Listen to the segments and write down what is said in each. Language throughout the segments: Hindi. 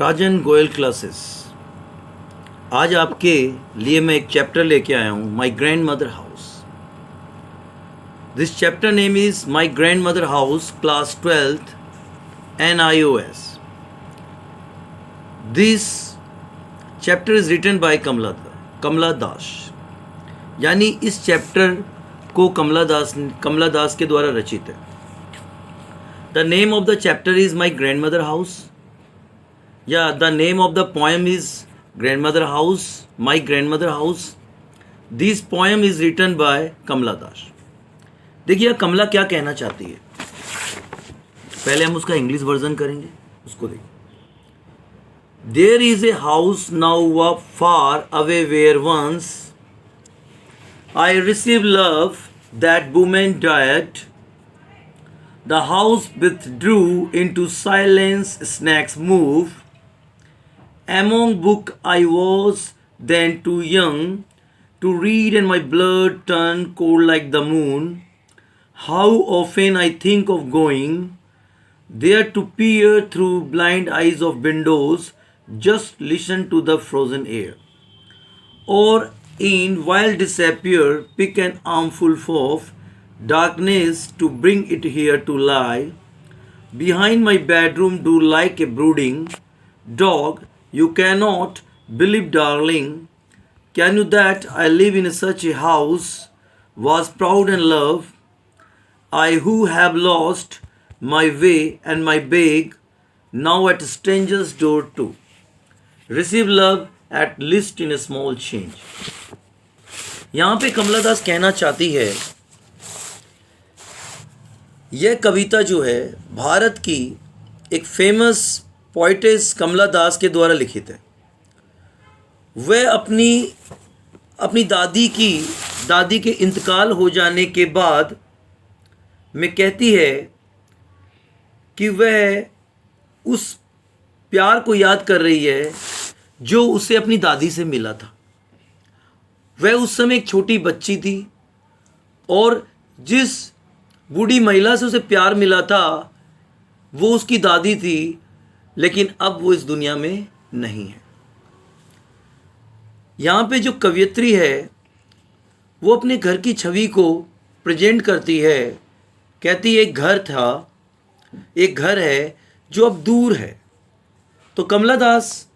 राजन गोयल क्लासेस। आज आपके लिए मैं एक चैप्टर लेके आया हूँ, my grand mother house. This chapter name is my grand mother house, class 12th NIOS। This chapter is written by Kamala Das, यानी इस चैप्टर को कमला दास के द्वारा रचित है। The name of the chapter is my grand mother house, या the name of the poem is grandmother house, my grandmother house. This poem is written by Kamala Das. देखिए कमला क्या कहना चाहती है, पहले हम उसका इंग्लिश वर्जन करेंगे, उसको देखिए। There is a house now far away where once I received love that woman died. The house withdrew into silence, snacks move. Among book I was then too young to read, and my blood turned cold like the moon. How often I think of going there to peer through blind eyes of windows, just listen to the frozen air, or in wild disappear pick an armful of darkness to bring it here to lie behind my bedroom door like a brooding dog. You cannot believe, darling, can you, that I live in such a house, was proud and love, I who have lost my way and my beg, now at stranger's door too, receive love at least in a small change। यहाँ पे कमला दास कहना चाहती है, यह कविता जो है भारत की एक फेमस पोइटेस कमला दास के द्वारा लिखित है। वह अपनी दादी के इंतकाल हो जाने के बाद में कहती है कि वह उस प्यार को याद कर रही है जो उसे अपनी दादी से मिला था। वह उस समय एक छोटी बच्ची थी और जिस बूढ़ी महिला से उसे प्यार मिला था वो उसकी दादी थी, लेकिन अब वो इस दुनिया में नहीं है। यहाँ पे जो कवयित्री है वो अपने घर की छवि को प्रेजेंट करती है, कहती है एक घर है जो अब दूर है। तो कमला दास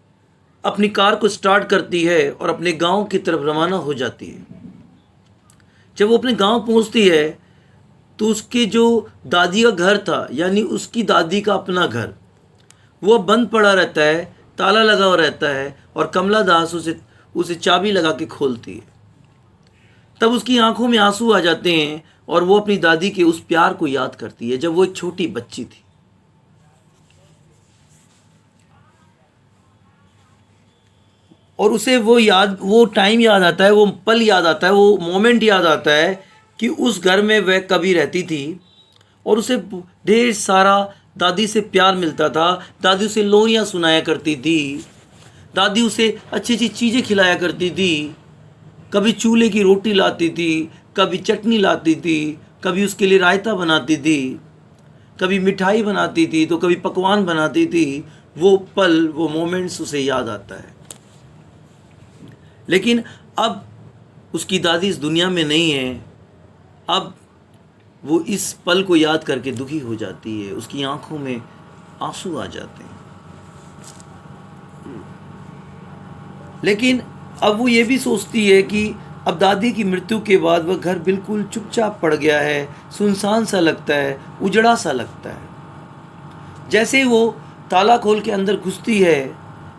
अपनी कार को स्टार्ट करती है और अपने गांव की तरफ रवाना हो जाती है। जब वो अपने गांव पहुंचती है तो उसके जो दादी का घर था, यानी उसकी दादी का अपना घर, वो बंद पड़ा रहता है, ताला लगा हुआ रहता है, और कमला दास उसे चाबी लगा के खोलती है। तब उसकी आंखों में आंसू आ जाते हैं और वो अपनी दादी के उस प्यार को याद करती है जब वो एक छोटी बच्ची थी। और उसे वो टाइम याद आता है, वो पल याद आता है, वो मोमेंट याद आता है कि उस घर में वह कभी रहती थी और उसे ढेर सारा दादी से प्यार मिलता था। दादी उसे लोरियाँ सुनाया करती थी, दादी उसे अच्छी अच्छी चीज़ें खिलाया करती थी, कभी चूल्हे की रोटी लाती थी, कभी चटनी लाती थी, कभी उसके लिए रायता बनाती थी, कभी मिठाई बनाती थी, तो कभी पकवान बनाती थी। वो पल, वो मोमेंट्स उसे याद आता है। लेकिन अब उसकी दादी इस दुनिया में नहीं है। अब वो इस पल को याद करके दुखी हो जाती है, उसकी आंखों में आंसू आ जाते हैं। लेकिन अब वो ये भी सोचती है कि अब दादी की मृत्यु के बाद वह घर बिल्कुल चुपचाप पड़ गया है, सुनसान सा लगता है, उजड़ा सा लगता है। जैसे ही वो ताला खोल के अंदर घुसती है,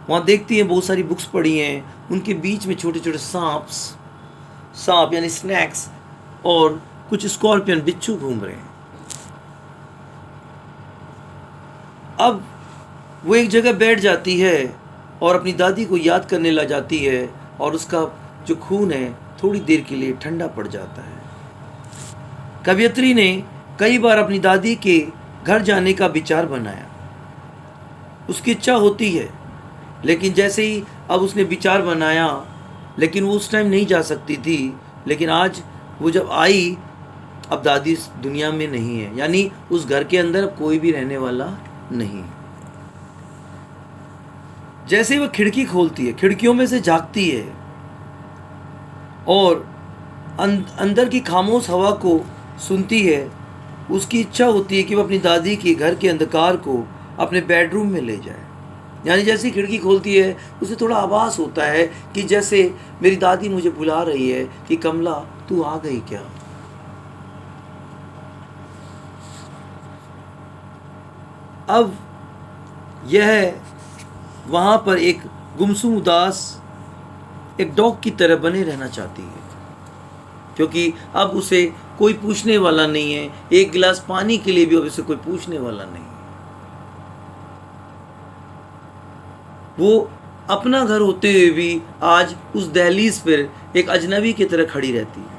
वहाँ देखती है बहुत सारी बुक्स पड़ी हैं, उनके बीच में छोटे छोटे सांप यानी स्नैक्स और कुछ स्कॉर्पियन, बिच्छू घूम रहे हैं। अब वो एक जगह बैठ जाती है और अपनी दादी को याद करने लग जाती है, और उसका जो खून है थोड़ी देर के लिए ठंडा पड़ जाता है। कवयित्री ने कई बार अपनी दादी के घर जाने का विचार बनाया, उसकी इच्छा होती है, लेकिन जैसे ही अब उसने विचार बनाया, लेकिन वो उस टाइम नहीं जा सकती थी। लेकिन आज वो जब आई, अब दादी इस दुनिया में नहीं है, यानी उस घर के अंदर अब कोई भी रहने वाला नहीं। जैसे ही वह खिड़की खोलती है, खिड़कियों में से झांकती है और अंदर की खामोश हवा को सुनती है, उसकी इच्छा होती है कि वह अपनी दादी के घर के अंधकार को अपने बेडरूम में ले जाए। यानी जैसी खिड़की खोलती है उसे थोड़ा आभास होता है कि जैसे मेरी दादी मुझे बुला रही है कि कमला तू आ गई क्या। अब यह वहाँ पर एक गुमसुम उदास एक डॉग की तरह बने रहना चाहती है, क्योंकि अब उसे कोई पूछने वाला नहीं है। एक गिलास पानी के लिए भी अब उसे कोई पूछने वाला नहीं है। वो अपना घर होते हुए भी आज उस दहलीज पर एक अजनबी की तरह खड़ी रहती है।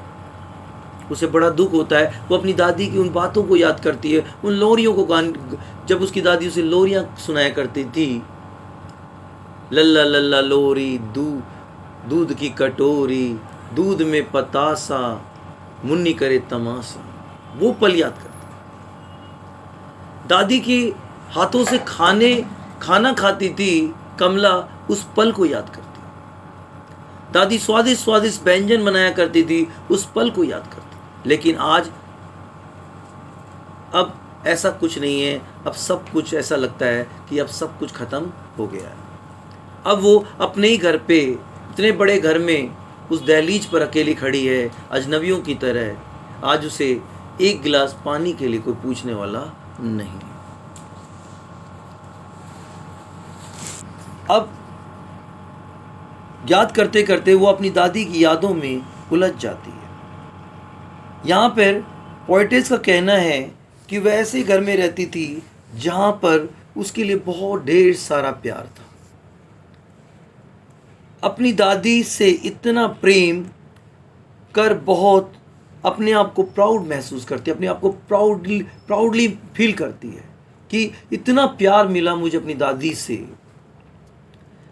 उसे बड़ा दुख होता है। वो अपनी दादी की उन बातों को याद करती है, उन लोरियों को जब उसकी दादी उसे लोरियां सुनाया करती थी, लल्ला लल्ला लोरी, दूध की कटोरी, दूध में पतासा, मुन्नी करे तमाशा। वो पल याद करती। दादी के हाथों से खाना खाती थी कमला, उस पल को याद करती। दादी स्वादिष्ट स्वादिष्ट व्यंजन बनाया करती थी, उस पल को याद करती। लेकिन आज अब ऐसा कुछ नहीं है। अब सब कुछ ऐसा लगता है कि अब सब कुछ खत्म हो गया है। अब वो अपने ही घर पे, इतने बड़े घर में, उस दहलीज पर अकेली खड़ी है अजनबियों की तरह। आज उसे एक गिलास पानी के लिए कोई पूछने वाला नहीं। अब याद करते करते वो अपनी दादी की यादों में उलझ जाती है। यहाँ पर पोएटिस का कहना है कि वह ऐसे घर में रहती थी जहाँ पर उसके लिए बहुत ढेर सारा प्यार था। अपनी दादी से इतना प्रेम कर बहुत अपने आप को प्राउड महसूस करती है, अपने आप को प्राउडली फील करती है कि इतना प्यार मिला मुझे अपनी दादी से।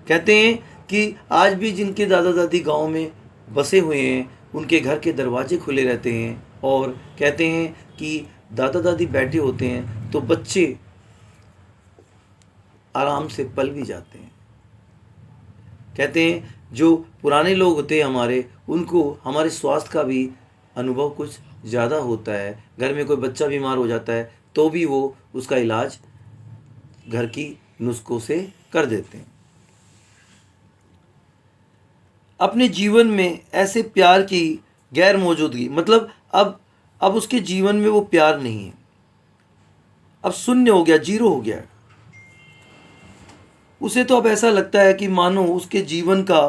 कहते हैं कि आज भी जिनके दादा दादी गांव में बसे हुए हैं, उनके घर के दरवाजे खुले रहते हैं और कहते हैं कि दादा दादी बैठे होते हैं तो बच्चे आराम से पल भी जाते हैं। कहते हैं जो पुराने लोग होते हैं हमारे, उनको हमारे स्वास्थ्य का भी अनुभव कुछ ज़्यादा होता है। घर में कोई बच्चा बीमार हो जाता है तो भी वो उसका इलाज घर की नुस्खों से कर देते हैं। अपने जीवन में ऐसे प्यार की गैर मौजूदगी, मतलब अब उसके जीवन में वो प्यार नहीं है। अब शून्य हो गया, जीरो हो गया। उसे तो अब ऐसा लगता है कि मानो उसके जीवन का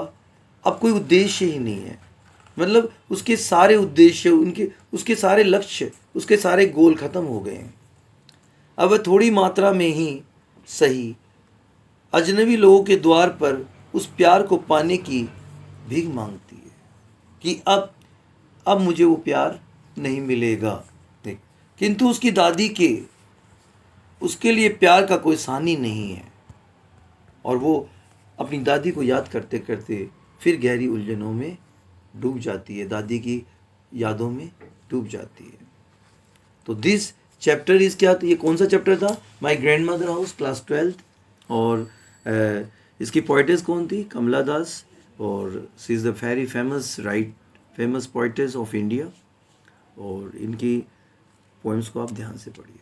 अब कोई उद्देश्य ही नहीं है। मतलब उसके सारे उद्देश्य, उसके सारे लक्ष्य, उसके सारे गोल खत्म हो गए हैं। अब वह थोड़ी मात्रा में ही सही अजनबी लोगों के द्वार पर उस प्यार को पाने की भीख मांगती है कि अब मुझे वो प्यार नहीं मिलेगा। देख, किंतु उसकी दादी के उसके लिए प्यार का कोई सानी नहीं है और वो अपनी दादी को याद करते करते फिर गहरी उलझनों में डूब जाती है, दादी की यादों में डूब जाती है। तो दिस चैप्टर इज क्या, तो ये कौन सा चैप्टर था? माई grand mother house, class 12th। और इसकी पोइटेस कौन थी? कमला दास। और she is the very famous poetess of India. और इनकी पोएम्स को आप ध्यान से पढ़िए।